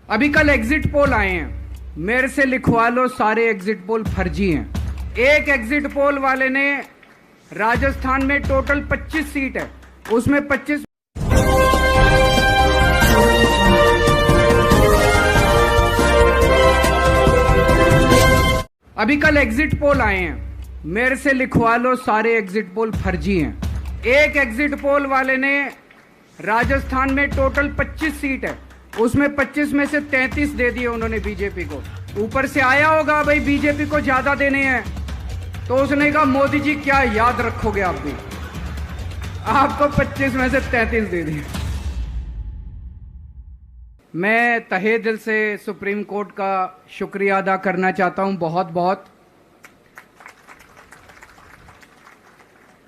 अभी कल exit poll आए हैं, मेरे से लिखवा लो, सारे एग्जिट पोल फर्जी हैं। एक एग्जिट पोल वाले ने राजस्थान में टोटल 25 सीट है, उसमें 25 अभी कल एग्जिट पोल आए हैं, मेरे से लिखवा लो, सारे एग्जिट पोल फर्जी हैं। एक एग्जिट पोल वाले ने राजस्थान में टोटल 25 सीट है, उसमें 25 में से 33 दे दिए उन्होंने बीजेपी को। ऊपर से आया होगा भाई बीजेपी को ज्यादा देने हैं, तो उसने कहा मोदी जी क्या याद रखोगे आप भी, आपको 25 में से 33 दे दिए। मैं तहे दिल से सुप्रीम कोर्ट का शुक्रिया अदा करना चाहता हूं, बहुत बहुत।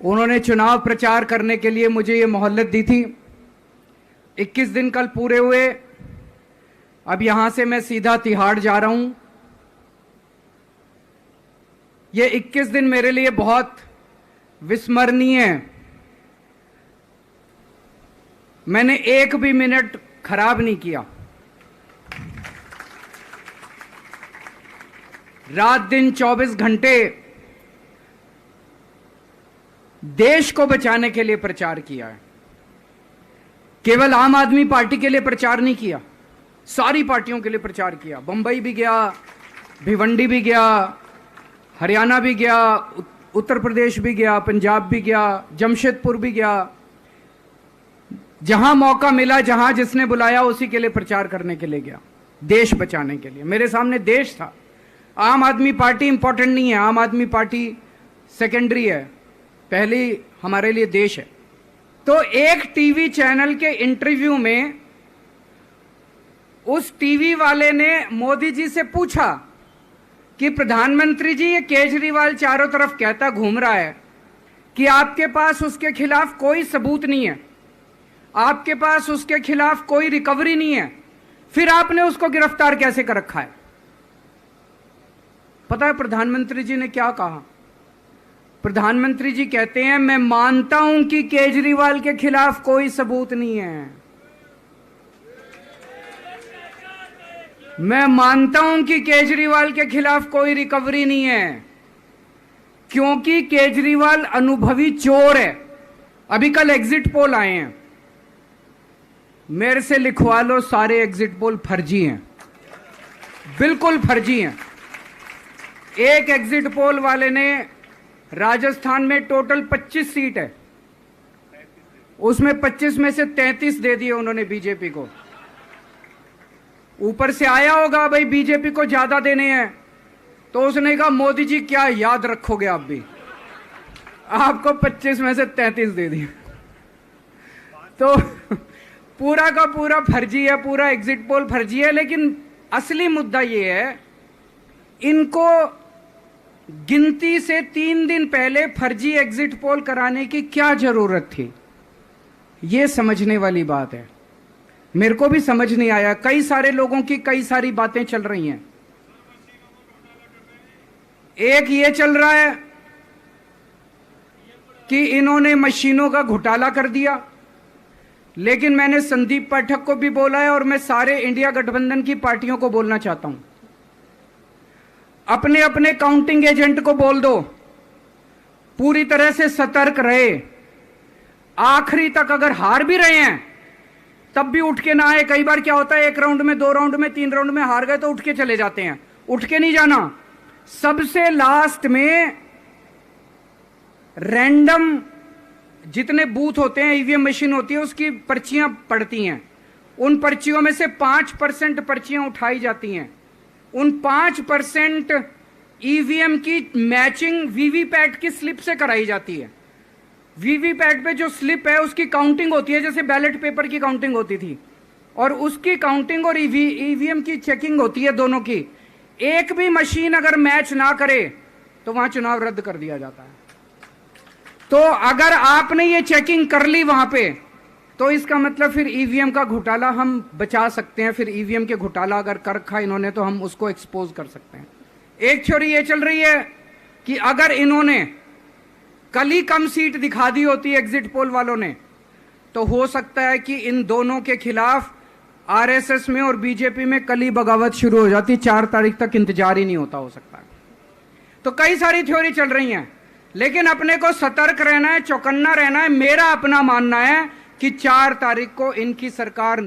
उन्होंने चुनाव प्रचार करने के लिए मुझे ये मोहलत दी थी। 21 दिन कल पूरे हुए, अब यहां से मैं सीधा तिहाड़ जा रहा हूं। ये 21 दिन मेरे लिए बहुत विस्मरणीय है। मैंने एक भी मिनट खराब नहीं किया। रात दिन 24 घंटे देश को बचाने के लिए प्रचार किया है। केवल आम आदमी पार्टी के लिए प्रचार नहीं किया, सारी पार्टियों के लिए प्रचार किया। बंबई भी गया, भिवंडी भी गया, हरियाणा भी गया, उत्तर प्रदेश भी गया, पंजाब भी गया, जमशेदपुर भी गया। जहां मौका मिला, जहां जिसने बुलाया उसी के लिए प्रचार करने के लिए गया, देश बचाने के लिए। मेरे सामने देश था। आम आदमी पार्टी इंपॉर्टेंट नहीं है, आम आदमी पार्टी सेकेंडरी है, पहली हमारे लिए देश है। तो एक टीवी चैनल के इंटरव्यू में उस टीवी वाले ने मोदी जी से पूछा कि प्रधानमंत्री जी, ये केजरीवाल चारों तरफ कहता घूम रहा है कि आपके पास उसके खिलाफ कोई सबूत नहीं है, आपके पास उसके खिलाफ कोई रिकवरी नहीं है, फिर आपने उसको गिरफ्तार कैसे कर रखा है? पता है प्रधानमंत्री जी ने क्या कहा? प्रधानमंत्री जी कहते हैं, मैं मानता हूं कि केजरीवाल के खिलाफ कोई सबूत नहीं है, मैं मानता हूं कि केजरीवाल के खिलाफ कोई रिकवरी नहीं है, क्योंकि केजरीवाल अनुभवी चोर है। अभी कल एग्जिट पोल आए हैं, मेरे से लिखवा लो, सारे एग्जिट पोल फर्जी हैं, बिल्कुल फर्जी हैं। एक एग्जिट पोल वाले ने राजस्थान में टोटल 25 सीट है, उसमें 25 में से 33 दे दिए उन्होंने बीजेपी को। ऊपर से आया होगा भाई बीजेपी को ज्यादा देने हैं, तो उसने कहा मोदी जी क्या याद रखोगे आप भी, आपको 25 में से 33 दे दिए। तो पूरा का पूरा फर्जी है, पूरा एग्जिट पोल फर्जी है। लेकिन असली मुद्दा यह है, इनको गिनती से 3 दिन पहले फर्जी एग्जिट पोल कराने की क्या जरूरत थी, यह समझने वाली बात है। मेरे को भी समझ नहीं आया। कई सारे लोगों की कई सारी बातें चल रही हैं। एक ये चल रहा है कि इन्होंने मशीनों का घोटाला कर दिया, लेकिन मैंने संदीप पाठक को भी बोला है और मैं सारे इंडिया गठबंधन की पार्टियों को बोलना चाहता हूं, अपने अपने काउंटिंग एजेंट को बोल दो, पूरी तरह से सतर्क रहे। आखिरी तक अगर हार भी रहे हैं तब भी उठ के ना आए। कई बार क्या होता है, 1 राउंड में, 2 राउंड में, 3 राउंड में हार गए तो उठ के चले जाते हैं। उठ के नहीं जाना। सबसे लास्ट में रैंडम जितने बूथ होते हैं, ईवीएम मशीन होती है, उसकी पर्चियां पड़ती हैं। उन पर्चियों में से 5% पर्चियां उठाई जाती हैं। उन 5% ईवीएम की मैचिंग वीवीपैट की स्लिप से कराई जाती है। वीवीपैट पे जो स्लिप है उसकी काउंटिंग होती है, जैसे बैलेट पेपर की काउंटिंग होती थी, और उसकी काउंटिंग और ईवीएम की चेकिंग होती है दोनों की। एक भी मशीन अगर मैच ना करे तो वहां चुनाव रद्द कर दिया जाता है। तो अगर आपने ये चेकिंग कर ली वहां पे, तो इसका मतलब फिर ईवीएम का घोटाला हम बचा सकते हैं। फिर ईवीएम के घोटाला अगर कर रखा इन्होंने तो हम उसको एक्सपोज कर सकते हैं। एक थ्योरी ये चल रही है कि अगर इन्होंने कल ही कम सीट दिखा दी होती एग्जिट पोल वालों ने, तो हो सकता है कि इन दोनों के खिलाफ आरएसएस में और बीजेपी में कल ही बगावत शुरू हो जाती, 4 तारीख तक इंतजार ही नहीं होता हो सकता। तो कई सारी थ्योरी चल रही हैं, लेकिन अपने को सतर्क रहना है, चौकन्ना रहना है। मेरा अपना मानना है कि 4 तारीख को इनकी सरकार